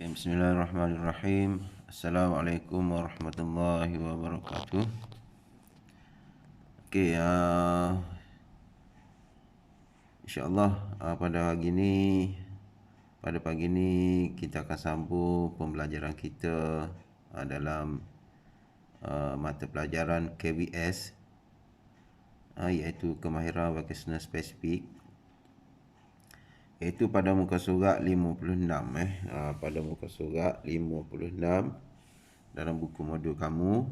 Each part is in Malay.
Bismillahirrahmanirrahim. Assalamualaikum warahmatullahi wabarakatuh. Okey, insya-Allah pada pagi ni kita akan sambung pembelajaran kita dalam mata pelajaran KVS, iaitu kemahiran vocational spesifik, iaitu pada muka surat 56 pada muka surat 56 dalam buku modul kamu,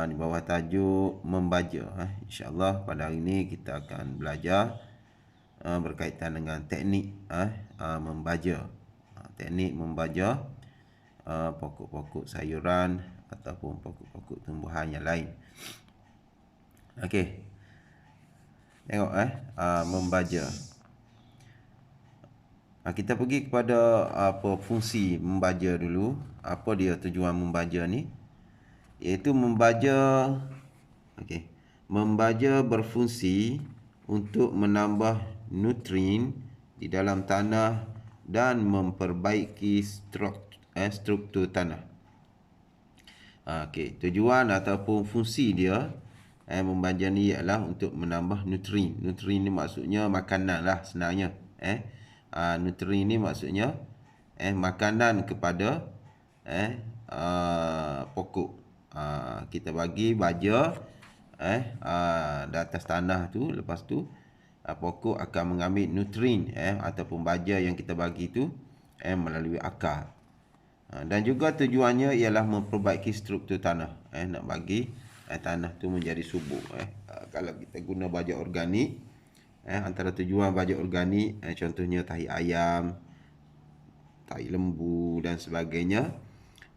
di bawah tajuk membaca. InsyaAllah pada hari ini kita akan belajar berkaitan dengan teknik membaca. Teknik membaca pokok-pokok sayuran ataupun pokok-pokok tumbuhan yang lain. Okey, tengok membaca. Kita pergi kepada fungsi membaca dulu. Apa dia tujuan membaca ni? Iaitu membaca berfungsi untuk menambah nutrien di dalam tanah dan memperbaiki struktur tanah. Tujuan ataupun fungsi dia membaca ni ialah untuk menambah nutrien. Nutrien ni maksudnya makanan lah sebenarnya. Nutrien ni maksudnya makanan kepada pokok. Kita bagi baja di atas tanah tu, lepas tu pokok akan mengambil nutrien ataupun baja yang kita bagi tu melalui akar. Dan juga tujuannya ialah memperbaiki struktur tanah, nak bagi tanah tu menjadi subur. Kalau kita guna baja organik, antara tujuan baja organik contohnya tahi ayam, tahi lembu dan sebagainya,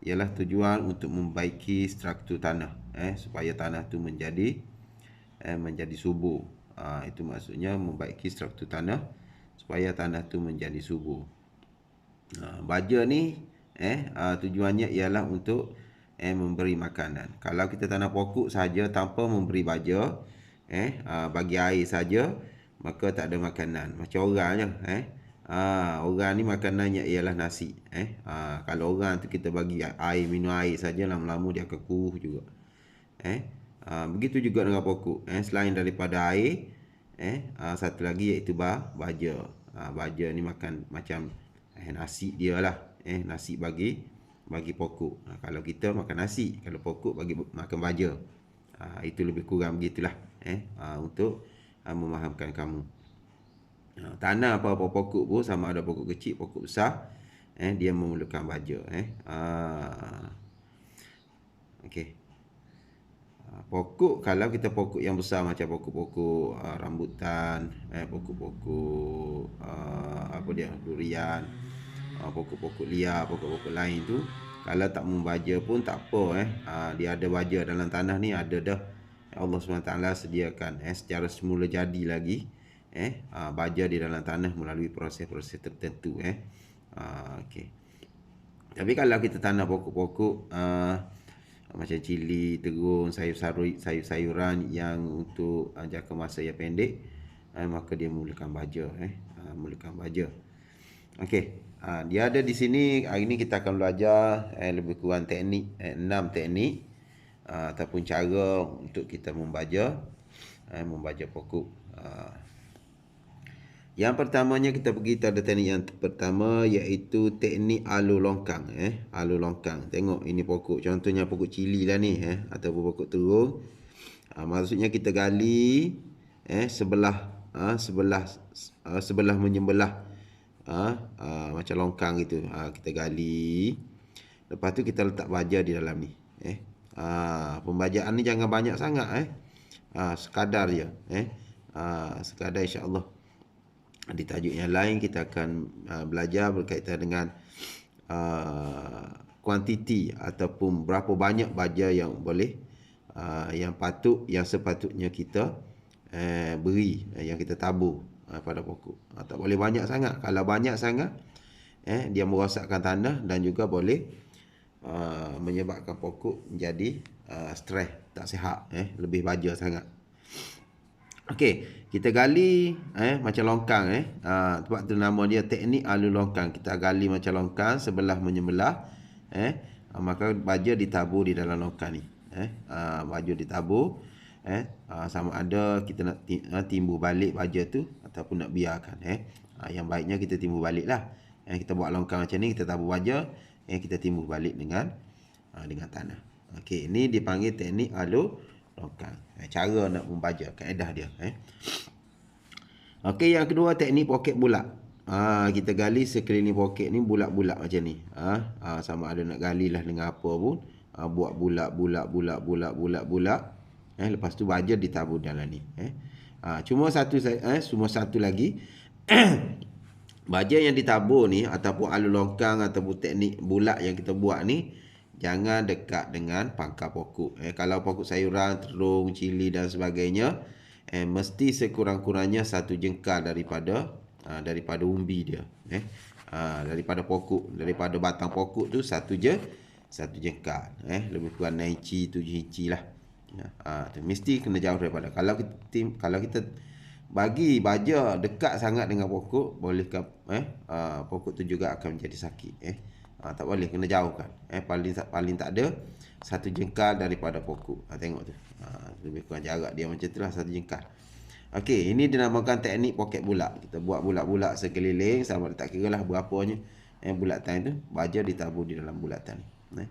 ialah tujuan untuk membaiki struktur tanah, supaya tanah tu menjadi subur. Itu maksudnya membaiki struktur tanah supaya tanah tu menjadi subur. Baja ni tujuannya ialah untuk memberi makanan. Kalau kita tanam pokok saja tanpa memberi baja, bagi air saja, maka tak ada makanan. Macam orang je. Orang ni makanannya ialah nasi. Kalau orang tu kita bagi air, minum air saja, lama-lama dia akan kuruh juga. Begitu juga dengan pokok. Selain daripada air, satu lagi iaitu baja. Baja ni makan macam nasi dia lah. Nasi bagi pokok. Kalau kita makan nasi, kalau pokok bagi makan baja. Itu lebih kurang begitulah. Untuk memahamkan kamu. Tanah apa-apa pokok pun, sama ada pokok kecil, pokok besar, dia memerlukan baja. Pokok, kalau kita pokok yang besar macam pokok-pokok rambutan, pokok-pokok durian, pokok-pokok liar, pokok-pokok lain tu, kalau tak membaja pun tak apa. Dia ada baja dalam tanah ni, ada dah. Allah SWT sediakan secara semula jadi lagi baja di dalam tanah melalui proses-proses tertentu. Tapi kalau kita tanam pokok-pokok macam cili, terung, sayur-sayuran yang untuk jangka masa yang pendek, maka dia memerlukan baja. Dia ada di sini. Hari ini kita akan belajar lebih kurang teknik, 6 teknik ataupun cara untuk kita membaca pokok. Yang pertamanya kita pergi pada teknik yang pertama, iaitu teknik alur longkang. Alur longkang. Tengok ini pokok, contohnya pokok cili lah ni, ataupun pokok terung. Maksudnya kita gali sebelah menyembelah, macam longkang itu. Kita gali, lepas tu kita letak baja di dalam ni. Pembajaan ni jangan banyak sangat, sekadar je. Sekadar, insya-Allah. Di tajuk yang lain kita akan belajar berkaitan dengan kuantiti ataupun berapa banyak baja yang boleh, yang sepatutnya kita beri, yang kita tabur pada pokok. Tak boleh banyak sangat. Kalau banyak sangat, dia merosakkan tanah dan juga boleh menyebabkan pokok menjadi stres, tak sihat, lebih baja sangat. Okey, kita gali macam longkang sebab tu nama dia teknik alu longkang. Kita gali macam longkang sebelah menyebelah maka baja ditabur di dalam longkang ni. Baja ditabur sama ada kita nak timbul balik baja tu ataupun nak biarkan yang baiknya kita timbul baliklah. Kita buat longkang macam ni, kita tabur baja, kita timbul balik dengan tanah. Okey, ini dipanggil teknik alu longkang. Cara nak membaja, kaedah dia. Okey, yang kedua teknik poket bulat. Kita gali sekeliling poket ni bulat-bulat macam ni. Sama ada nak galilah dengan apa pun. Buat bulat. Lepas tu baja ditabur dalam ni. Cuma satu lagi. Baja yang ditabur ni ataupun alu longkang ataupun teknik bulat yang kita buat ni, jangan dekat dengan pangkal pokok. Kalau pokok sayuran, terung, cili dan sebagainya, mesti sekurang-kurangnya 1 jengkal daripada umbi dia. Daripada pokok, daripada batang pokok tu 1 jengkal. Lebih kurang 6 inci, 7 inci lah. Mesti kena jauh daripada. Kalau kita bagi baja dekat sangat dengan pokok, bolehkah pokok tu juga akan menjadi sakit. Tak boleh, kena jauhkan. Paling tak ada 1 jengkal daripada pokok. Tengok tu. Lebih kurang jarak dia macam tu lah, 1 jengkal. Okey, ini dinamakan teknik poket bulat. Kita buat bulat-bulat sekeliling, sama tak kira lah berapanya bulatan tu, baja ditabur di dalam bulatan ni.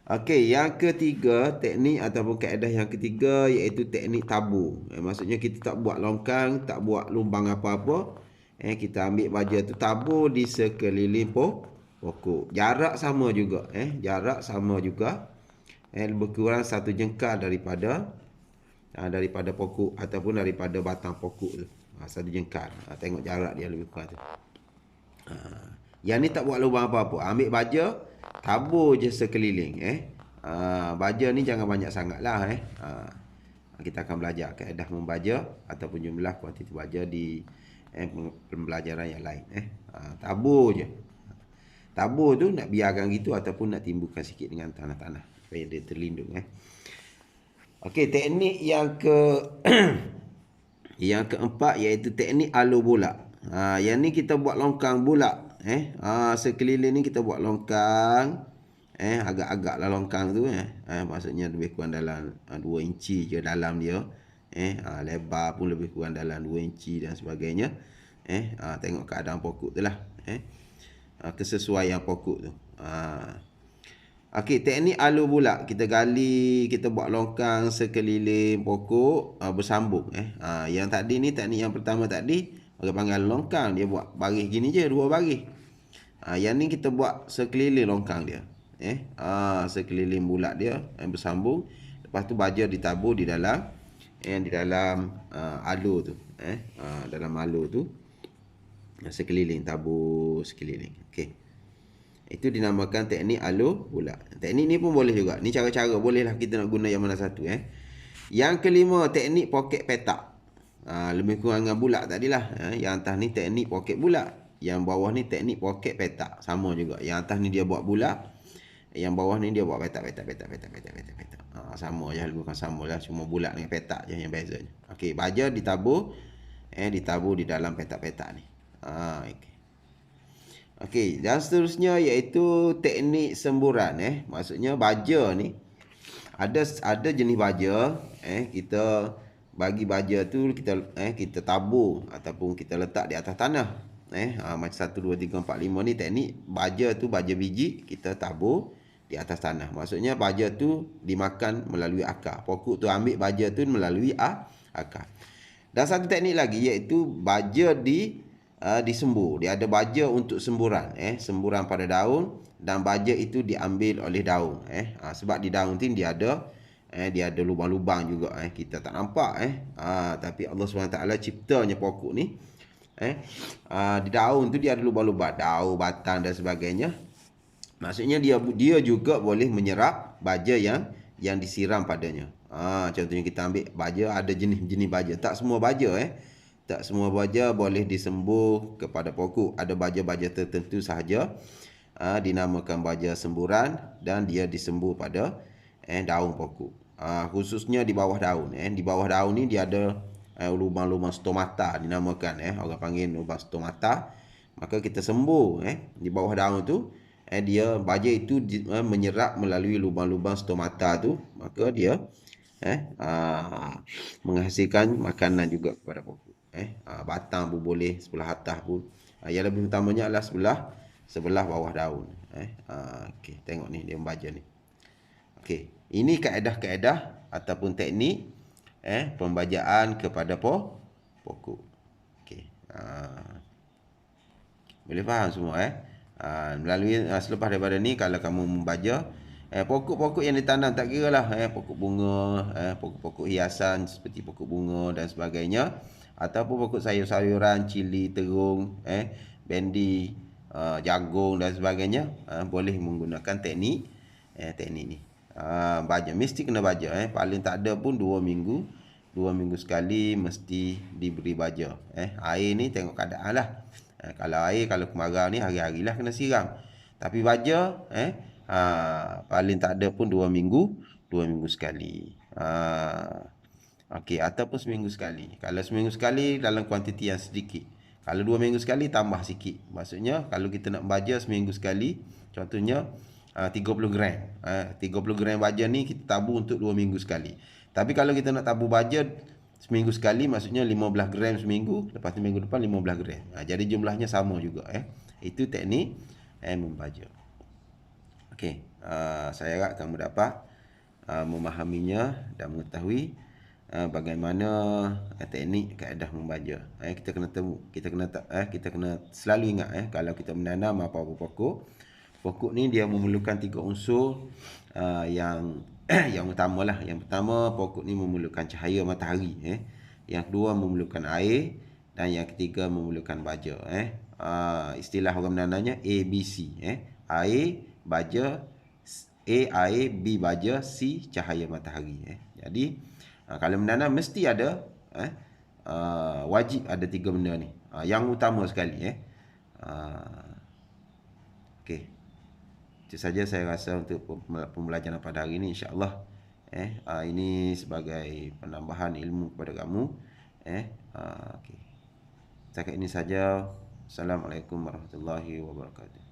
Okey, yang ketiga, teknik ataupun kaedah yang ketiga iaitu teknik tabur. Maksudnya kita tak buat longkang, tak buat lubang apa-apa. Kita ambil baja tu tabur di sekeliling pokok. Jarak sama juga. Jarak sama juga. Lebih kurang 1 jengkal daripada pokok ataupun daripada batang pokok tu. 1 jengkal. Tengok jarak dia lebih kurang tu. Yang ni tak buat lubang apa-apa. Ambil baja, tabur je sekeliling. Baja ni jangan banyak sangat lah. Kita akan belajar kaedah membaja ataupun jumlah kuantiti baja di pembelajaran yang lain. Tabur je. Tabur tu nak biarkan gitu ataupun nak timbulkan sikit dengan tanah-tanah supaya dia terlindung. Okey, teknik yang yang keempat iaitu teknik alu bulat. Yang ni kita buat longkang bulat. Sekeliling ni kita buat longkang. Agak-agak lah longkang tu. Maksudnya lebih kurang dalam 2 inci je dalam dia. Lebar pun lebih kurang dalam 2 inci dan sebagainya. Tengok keadaan pokok tu lah. Kesesuaian pokok tu. Okey, teknik alu bulat. Kita gali, kita buat longkang sekeliling pokok bersambung. Yang tadi ni, teknik yang pertama tadi, orang panggil alu longkang. Dia buat baris gini je, 2 baris. Yang ni kita buat sekeliling longkang dia. Sekeliling bulat dia bersambung. Lepas tu baja ditabur di dalam alu tu. Dalam alu tu sekeliling, tabur sekeliling. Okey. Itu dinamakan teknik alu bulat. Teknik ni pun boleh juga. Ni cara-cara, bolehlah kita nak guna yang mana satu. Yang kelima, teknik poket petak. Lebih kurang dengan bulat tadilah. Yang atas ni teknik poket bulat. Yang bawah ni teknik poket petak. Sama juga. Yang atas ni dia buat bulat. Yang bawah ni dia buat petak. Sama je, lebih kurang sama lah. Cuma bulat dengan petak je yang bezanya. Okey, baja ditabur. Ditabur di dalam petak-petak ni. Okey, dan seterusnya iaitu teknik semburan. Maksudnya baja ni ada jenis baja. Kita bagi baja tu kita tabur ataupun kita letak di atas tanah. Macam 1, 2, 3, 4, 5 ni teknik baja tu, baja biji kita tabur di atas tanah. Maksudnya baja tu dimakan melalui akar. Pokok tu ambil baja tu melalui akar. Dan satu teknik lagi iaitu baja disembur. Dia ada baja untuk semburan. Semburan pada daun dan baja itu diambil oleh daun. Sebab di daun tu dia ada lubang-lubang juga. Kita tak nampak. Tapi Allah SWT ciptanya pokok ni. Di daun tu dia ada lubang-lubang. Daun, batang dan sebagainya. Maksudnya dia juga boleh menyerap baja yang disiram padanya. Contohnya kita ambil baja, ada jenis-jenis baja. Tak semua baja tak semua baja boleh disembur kepada pokok. Ada baja-baja tertentu sahaja dinamakan baja semburan dan dia disembur pada daun pokok. khususnya di bawah daun. Di bawah daun ni dia ada lubang-lubang stomata dinamakan. Orang panggil lubang stomata. Maka kita sembuh di bawah daun tu. Dia baja itu menyerap melalui lubang-lubang stomata tu. Maka dia menghasilkan makanan juga kepada pokok. Batang pun boleh, sebelah atas pun. Yang lebih utamanya adalah sebelah bawah daun. Okey, tengok ni dia membaja ni. Okey, ini kaedah-kaedah ataupun teknik pembajaan kepada pokok. Okey. Boleh faham semua melalui selepas daripada ni kalau kamu membaja pokok-pokok yang ditanam tak kira lah pokok bunga, pokok-pokok hiasan seperti pokok bunga dan sebagainya, ataupun pokok sayur-sayuran, cili, terung, bendi, jagung dan sebagainya, boleh menggunakan teknik ni. Baja mesti kena baja paling tak ada pun 2 minggu sekali mesti diberi baja. Air ni tengok keadaan lah. Kalau air, kalau kemarau ni hari-harilah kena siram. Tapi baja paling tak ada pun 2 minggu sekali. Okey, ataupun seminggu sekali. Kalau seminggu sekali dalam kuantiti yang sedikit. Kalau 2 minggu sekali tambah sikit. Maksudnya kalau kita nak baja seminggu sekali, contohnya 30 gram. 30 gram baja ni kita tabur untuk 2 minggu sekali. Tapi kalau kita nak tabur baja seminggu sekali, maksudnya 15 gram seminggu, lepas tu minggu depan 15 gram. Jadi jumlahnya sama juga. Itu teknik membaja. Okey, saya harap kamu dapat memahaminya dan mengetahui bagaimana teknik kaedah membaja. Kita kena selalu ingat kalau kita menanam apa-apa pokok ni dia memerlukan 3 unsur yang yang utamalah. Yang pertama, pokok ni memerlukan cahaya matahari. Yang kedua, memerlukan air. Dan yang ketiga, memerlukan baja. Istilah orang menanamnya ABC. Air, baja, air, B baja, C cahaya matahari. Jadi, kalau menanam mesti ada, wajib ada 3 benda ni. Yang utama sekali. Okey. Itu saja saya rasa untuk pembelajaran pada hari ini, insya-Allah. Ini sebagai penambahan ilmu kepada kamu. Okey. Setakat ini saja. Assalamualaikum warahmatullahi wabarakatuh.